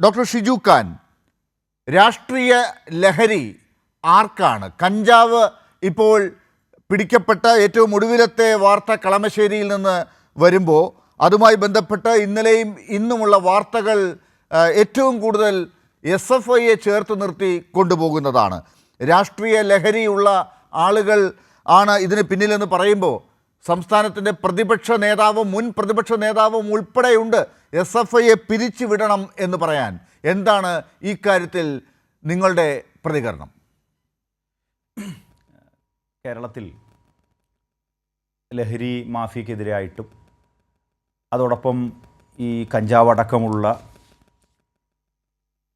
Doctor Shiju Khan, രാഷ്ട്രീയ ലഹരി ആർക്കാണ്? കഞ്ചാവ് ഇപ്പോൾ പിടിക്കപ്പെട്ട ഏറ്റവും ഒടുവിലത്തെ വാർത്ത കളമശ്ശേരിയിൽ നിന്ന് വരുമ്പോൾ അതുമായി ബന്ധപ്പെട്ട് ഇന്നലെയും ഇന്നുമുള്ള വാർത്തകൾ ഏറ്റവും കൂടുതൽ SFIയെ ചേർത്ത് നിർത്തി കൊണ്ടുപോകുന്നതാണ്. രാഷ്ട്രീയ ലഹരിയുള്ള ആളുകൾ ആണ് ഇതിന് പിന്നിലെന്ന് പറയുമ്പോൾ സംസ്ഥാനത്തിൻ്റെ പ്രതിപക്ഷ നേതാവും മുൻ പ്രതിപക്ഷ നേതാവും ഉൾപ്പെടെയുണ്ട് SFIയെ പിരിച്ചുവിടണം എന്ന് പറയാൻ. എന്താണ് ഈ കാര്യത്തിൽ നിങ്ങളുടെ പ്രതികരണം? കേരളത്തിൽ ലഹരി മാഫിയക്കെതിരായിട്ടും അതോടൊപ്പം ഈ കഞ്ചാവ് അടക്കമുള്ള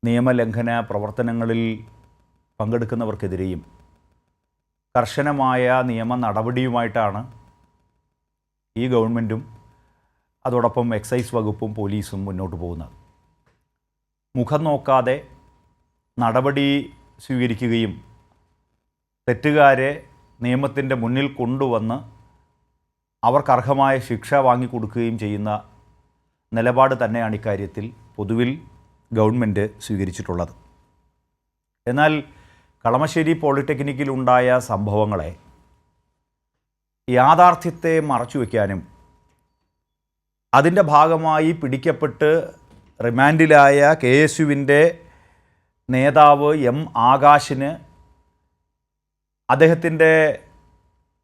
നിയമലംഘന പ്രവർത്തനങ്ങളിൽ പങ്കെടുക്കുന്നവർക്കെതിരെയും കർശനമായ നിയമ നടപടിയുമായിട്ടാണ് ഈ ഗവൺമെൻറ്റും അതോടൊപ്പം എക്സൈസ് വകുപ്പും പോലീസും മുന്നോട്ട് പോകുന്നത്. മുഖം നോക്കാതെ നടപടി സ്വീകരിക്കുകയും തെറ്റുകാരെ നിയമത്തിൻ്റെ മുന്നിൽ കൊണ്ടുവന്ന് അവർക്കർഹമായ ശിക്ഷ വാങ്ങിക്കൊടുക്കുകയും ചെയ്യുന്ന നിലപാട് തന്നെയാണ് ഇക്കാര്യത്തിൽ പൊതുവിൽ ഗവൺമെൻറ് സ്വീകരിച്ചിട്ടുള്ളത്. എന്നാൽ കളമശ്ശേരി പോളിടെക്നിക്കിലുണ്ടായ സംഭവങ്ങളെ യാഥാർത്ഥ്യത്തെ മറച്ചുവെക്കാനും അതിൻ്റെ ഭാഗമായി പിടിക്കപ്പെട്ട് റിമാൻഡിലായ KSUവിൻ്റെ നേതാവ് M ആകാശിന് അദ്ദേഹത്തിൻ്റെ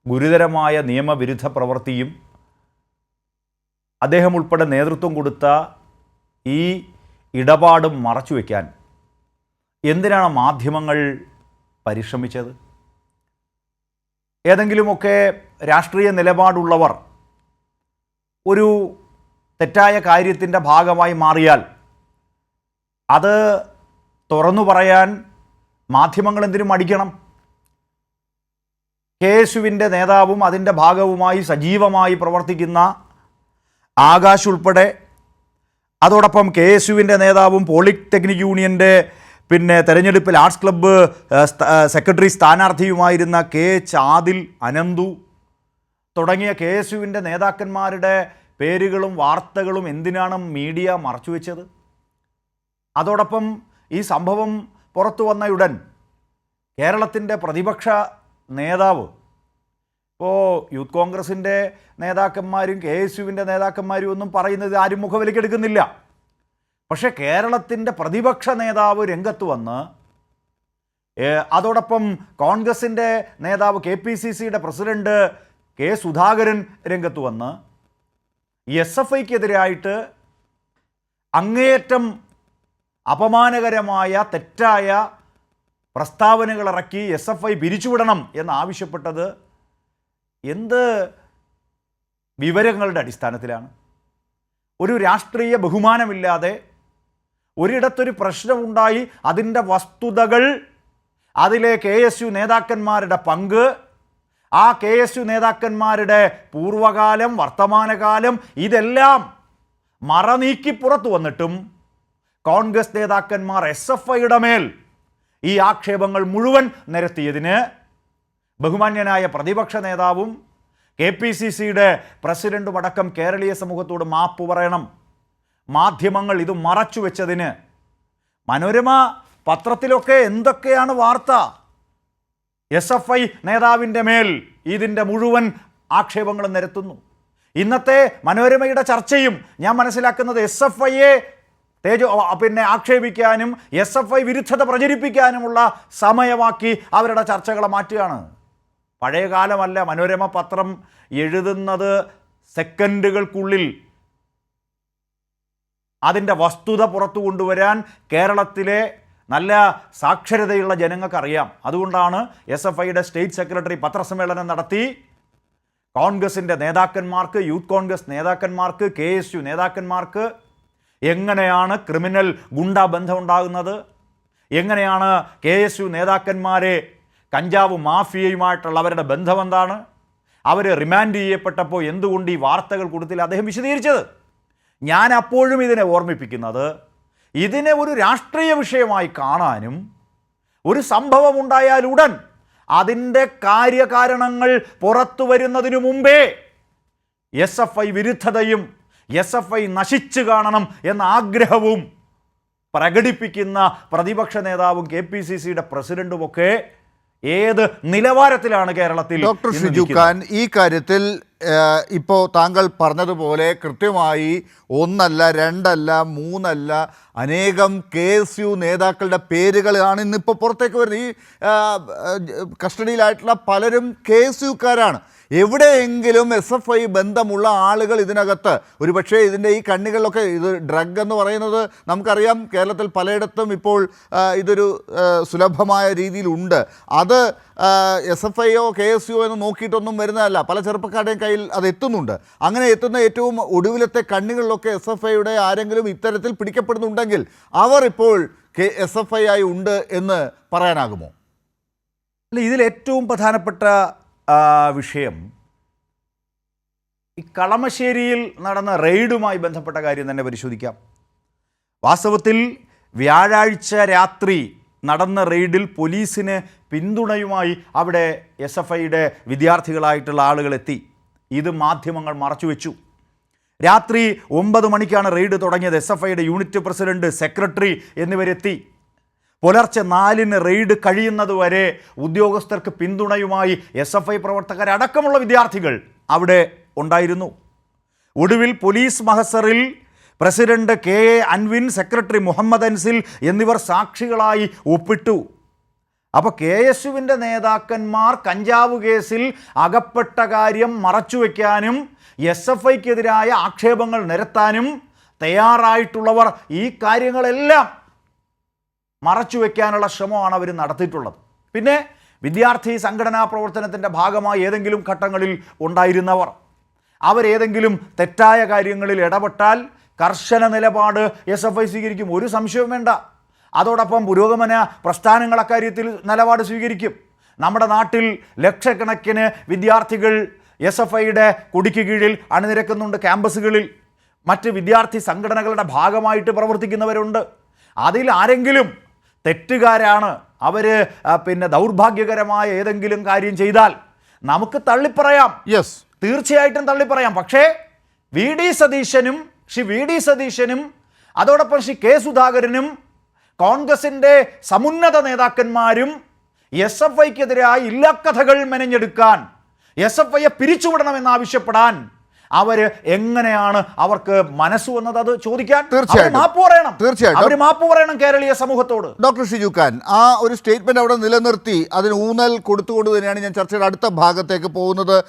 ഗുരുതരമായ നിയമവിരുദ്ധ പ്രവൃത്തിയും അദ്ദേഹം ഉൾപ്പെടെ നേതൃത്വം കൊടുത്ത ഈ ഇടപാടും മറച്ചുവെക്കാൻ എന്തിനാണ് മാധ്യമങ്ങൾ പരിശ്രമിച്ചത്? ഏതെങ്കിലുമൊക്കെ രാഷ്ട്രീയ നിലപാടുള്ളവർ ഒരു തെറ്റായ കാര്യത്തിൻ്റെ ഭാഗമായി മാറിയാൽ അത് തുറന്നു പറയാൻ മാധ്യമങ്ങൾ എന്തിനും മടിക്കണം? KSUവിൻ്റെ നേതാവും അതിൻ്റെ ഭാഗവുമായി സജീവമായി പ്രവർത്തിക്കുന്ന ആകാശ് ഉൾപ്പെടെ അതോടൊപ്പം KSUവിൻ്റെ നേതാവും പോളിടെക്നിക് യൂണിയൻ്റെ തെരഞ്ഞെടുപ്പിൽ ആർട്സ് ക്ലബ്ബ് സെക്രട്ടറി സ്ഥാനാർത്ഥിയുമായിരുന്ന K ചാദിൽ, അനന്തു തുടങ്ങിയ KSUവിൻ്റെ നേതാക്കന്മാരുടെ പേരുകളും വാർത്തകളും എന്തിനാണ് മീഡിയ മറച്ചുവെച്ചത്? അതോടൊപ്പം ഈ സംഭവം പുറത്തു വന്നയുടൻ കേരളത്തിൻ്റെ പ്രതിപക്ഷ നേതാവ്, ഇപ്പോൾ യൂത്ത് കോൺഗ്രസിൻ്റെ നേതാക്കന്മാരും KSUവിൻ്റെ നേതാക്കന്മാരും ഒന്നും പറയുന്നത് ആരും മുഖവിലക്കെടുക്കുന്നില്ല. പക്ഷേ കേരളത്തിൻ്റെ പ്രതിപക്ഷ നേതാവ് രംഗത്ത് വന്ന്, അതോടൊപ്പം കോൺഗ്രസിൻ്റെ നേതാവ് KPCCയുടെ പ്രസിഡന്റ് K സുധാകരൻ രംഗത്ത് വന്ന് SFIക്കെതിരായിട്ട് അങ്ങേയറ്റം അപമാനകരമായ തെറ്റായ പ്രസ്താവനകളിറക്കി SFI പിരിച്ചുവിടണം എന്നാവശ്യപ്പെട്ടത് എന്ത് വിവരങ്ങളുടെ അടിസ്ഥാനത്തിലാണ്? ഒരു രാഷ്ട്രീയ ബഹുമാനമില്ലാതെ ഒരിടത്തൊരു പ്രശ്നമുണ്ടായി, അതിൻ്റെ വസ്തുതകൾ, അതിലെ KSU നേതാക്കന്മാരുടെ പങ്ക്, ആ KSU നേതാക്കന്മാരുടെ പൂർവകാലം, വർത്തമാനകാലം, ഇതെല്ലാം മറനീക്കി പുറത്തു വന്നിട്ടും കോൺഗ്രസ് നേതാക്കന്മാർ SFIയുടെ മേൽ ഈ ആക്ഷേപങ്ങൾ മുഴുവൻ നിരത്തിയതിന് ബഹുമാന്യനായ പ്രതിപക്ഷ നേതാവും KPCCയുടെ പ്രസിഡന്റും അടക്കം കേരളീയ സമൂഹത്തോട് മാപ്പ് പറയണം. മാധ്യമങ്ങൾ ഇത് മറച്ചു വെച്ചതിന്. മനോരമ പത്രത്തിലൊക്കെ എന്തൊക്കെയാണ് വാർത്ത? SFI നേതാവിൻ്റെ മേൽ ഇതിൻ്റെ മുഴുവൻ ആക്ഷേപങ്ങളും നിരത്തുന്നു. ഇന്നത്തെ മനോരമയുടെ ചർച്ചയും ഞാൻ മനസ്സിലാക്കുന്നത് SFIയെ ആക്ഷേപിക്കാനും SFI വിരുദ്ധത പ്രചരിപ്പിക്കാനുമുള്ള സമയമാക്കി അവരുടെ ചർച്ചകളെ മാറ്റുകയാണ്. പഴയ കാലമല്ല. മനോരമ പത്രം എഴുതുന്നത് സെക്കൻഡുകൾക്കുള്ളിൽ അതിൻ്റെ വസ്തുത പുറത്തു കൊണ്ടുവരാൻ കേരളത്തിലെ നല്ല സാക്ഷരതയുള്ള ജനങ്ങൾക്കറിയാം. അതുകൊണ്ടാണ് SFIയുടെ സ്റ്റേറ്റ് സെക്രട്ടറി പത്രസമ്മേളനം നടത്തി കോൺഗ്രസിൻ്റെ നേതാക്കന്മാർക്ക്, യൂത്ത് കോൺഗ്രസ് നേതാക്കന്മാർക്ക്, KSU നേതാക്കന്മാർക്ക് എങ്ങനെയാണ് ക്രിമിനൽ ഗുണ്ടാ ബന്ധം ഉണ്ടാകുന്നത്, എങ്ങനെയാണ് KSU നേതാക്കന്മാരെ കഞ്ചാവ് മാഫിയയുമായിട്ടുള്ള അവരുടെ ബന്ധം എന്താണ്, അവർ റിമാൻഡ് ചെയ്യപ്പെട്ടപ്പോൾ എന്തുകൊണ്ട് ഈ വാർത്തകൾ കൊടുത്തില്ല, അദ്ദേഹം വിശദീകരിച്ചത്. ഞാൻ അപ്പോഴും ഇതിനെ ഓർമ്മിപ്പിക്കുന്നത്, ഇതിനെ ഒരു രാഷ്ട്രീയ വിഷയമായി കാണാനും ഒരു സംഭവം ഉണ്ടായാലുടൻ അതിൻ്റെ കാര്യകാരണങ്ങൾ പുറത്തു വരുന്നതിനു മുമ്പേ SFI വിരുദ്ധതയും SFI നശിച്ചു കാണണം എന്ന ആഗ്രഹവും പ്രകടിപ്പിക്കുന്ന പ്രതിപക്ഷ നേതാവും KPCCയുടെ പ്രസിഡന്റുമൊക്കെ ഏത് നിലവാരത്തിലാണ് കേരളത്തിൽ ഡോക്ടർ ഇന്ന് ഷിജു നിൽക്കുന്നത്? ഖാൻ, ഈ കാര്യത്തിൽ ഇപ്പോൾ താങ്കൾ പറഞ്ഞതുപോലെ കൃത്യമായി ഒന്നല്ല രണ്ടല്ല മൂന്നല്ല അനേകം KSU നേതാക്കളുടെ പേരുകളാണ് ഇന്നിപ്പോൾ പുറത്തേക്ക് വരുന്നത്. ഈ കസ്റ്റഡിയിലായിട്ടുള്ള പലരും KSUക്കാരാണ്. എവിടെയെങ്കിലും SFI ബന്ധമുള്ള ആളുകൾ ഇതിനകത്ത്, ഒരുപക്ഷെ ഇതിൻ്റെ ഈ കണ്ണികളിലൊക്കെ, ഇത് ഡ്രഗ് എന്ന് പറയുന്നത് നമുക്കറിയാം കേരളത്തിൽ പലയിടത്തും ഇപ്പോൾ ഇതൊരു സുലഭമായ രീതിയിലുണ്ട്. അത് SFIയോ KSU എന്ന് നോക്കിയിട്ടൊന്നും വരുന്നതല്ല, പല ചെറുപ്പക്കാരുടെയും കയ്യിൽ അത് എത്തുന്നുണ്ട്. അങ്ങനെ എത്തുന്ന ഏറ്റവും ഒടുവിലത്തെ കണ്ണികളിലൊക്കെ SFIയുടെ ആരെങ്കിലും ഇത്തരത്തിൽ പിടിക്കപ്പെടുന്നുണ്ടെങ്കിൽ അവർ ഇപ്പോൾ SFI ആയി ഉണ്ട് എന്ന് പറയാനാകുമോ? അല്ല, ഇതിൽ ഏറ്റവും പ്രധാനപ്പെട്ട വിഷയം ഈ കളമശ്ശേരിയിൽ നടന്ന റെയ്ഡുമായി ബന്ധപ്പെട്ട കാര്യം തന്നെ പരിശോധിക്കാം. വാസ്തവത്തിൽ വ്യാഴാഴ്ച രാത്രി നടന്ന റെയ്ഡിൽ പോലീസിന് പിന്തുണയുമായി അവിടെ SFIയുടെ വിദ്യാർത്ഥികളായിട്ടുള്ള ആളുകൾ എത്തി. ഇത് മാധ്യമങ്ങൾ മറച്ചുവെച്ചു. രാത്രി 9 മണിക്കാണ് റെയ്ഡ് തുടങ്ങിയത്. SFIയുടെ യൂണിറ്റ് പ്രസിഡന്റ്, സെക്രട്ടറി എന്നിവരെത്തി. പുലർച്ചെ 4-ന് റെയ്ഡ് കഴിയുന്നതുവരെ ഉദ്യോഗസ്ഥർക്ക് പിന്തുണയുമായി SFI പ്രവർത്തകരടക്കമുള്ള വിദ്യാർത്ഥികൾ അവിടെ ഉണ്ടായിരുന്നു. ഒടുവിൽ പോലീസ് മഹസറിൽ president KA Anvin, secretary Muhammad Ansil എന്നിവർ സാക്ഷികളായി ഒപ്പിട്ടു. അപ്പോൾ KSUവിൻ്റെ നേതാക്കന്മാർ കഞ്ചാവ് കേസിൽ അകപ്പെട്ട കാര്യം മറച്ചുവെക്കാനും SFIക്കെതിരായ ആക്ഷേപങ്ങൾ നിരത്താനും തയ്യാറായിട്ടുള്ളവർ ഈ കാര്യങ്ങളെല്ലാം മറച്ചുവെക്കാനുള്ള ശ്രമമാണ് അവർ നടത്തിയിട്ടുള്ളത്. പിന്നെ വിദ്യാർത്ഥി സംഘടനാ പ്രവർത്തനത്തിൻ്റെ ഭാഗമായി ഏതെങ്കിലും ഘട്ടങ്ങളിൽ ഉണ്ടായിരുന്നവർ, അവരേതെങ്കിലും തെറ്റായ കാര്യങ്ങളിൽ ഇടപെട്ടാൽ കർശന നിലപാട് SFI സ്വീകരിക്കും, ഒരു സംശയവും വേണ്ട. അതോടൊപ്പം പുരോഗമന പ്രസ്ഥാനങ്ങൾ അക്കാര്യത്തിൽ നിലപാട് സ്വീകരിക്കും. നമ്മുടെ നാട്ടിൽ ലക്ഷക്കണക്കിന് വിദ്യാർത്ഥികൾ SFIയുടെ കൊടിക്ക് കീഴിൽ അണിനിരക്കുന്നുണ്ട്. ക്യാമ്പസുകളിൽ മറ്റ് വിദ്യാർത്ഥി സംഘടനകളുടെ ഭാഗമായിട്ട് പ്രവർത്തിക്കുന്നവരുണ്ട്. അതിൽ ആരെങ്കിലും തെറ്റുകാരാണ്, അവർ പിന്നെ ദൗർഭാഗ്യകരമായ ഏതെങ്കിലും കാര്യം ചെയ്താൽ നമുക്ക് തള്ളിപ്പറയാം, തീർച്ചയായിട്ടും തള്ളിപ്പറയാം. പക്ഷേ VD സതീശനും അതോടൊപ്പം K സുധാകരനും കോൺഗ്രസിൻ്റെ സമുന്നത നേതാക്കന്മാരും SFIക്കെതിരായി ഇല്ലക്കഥകൾ മെനഞ്ഞെടുക്കാൻ, SFIയെ പിരിച്ചുവിടണമെന്നാവശ്യപ്പെടാൻ അവർ എങ്ങനെയാണ് അവർക്ക് മനസ്സ് വന്നത്? അത് ചോദിക്കാൻ തീർച്ചയായിട്ടും മാപ്പ് പറയണം കേരളീയ സമൂഹത്തോട്. ഡോക്ടർ ഷിജു ഖാൻ, ആ ഒരു സ്റ്റേറ്റ്മെന്റ് അവിടെ നിലനിർത്തി അതിന് ഊന്നൽ കൊടുത്തുകൊണ്ട് തന്നെയാണ് ഞാൻ ചർച്ചയുടെ അടുത്ത ഭാഗത്തേക്ക് പോകുന്നത്.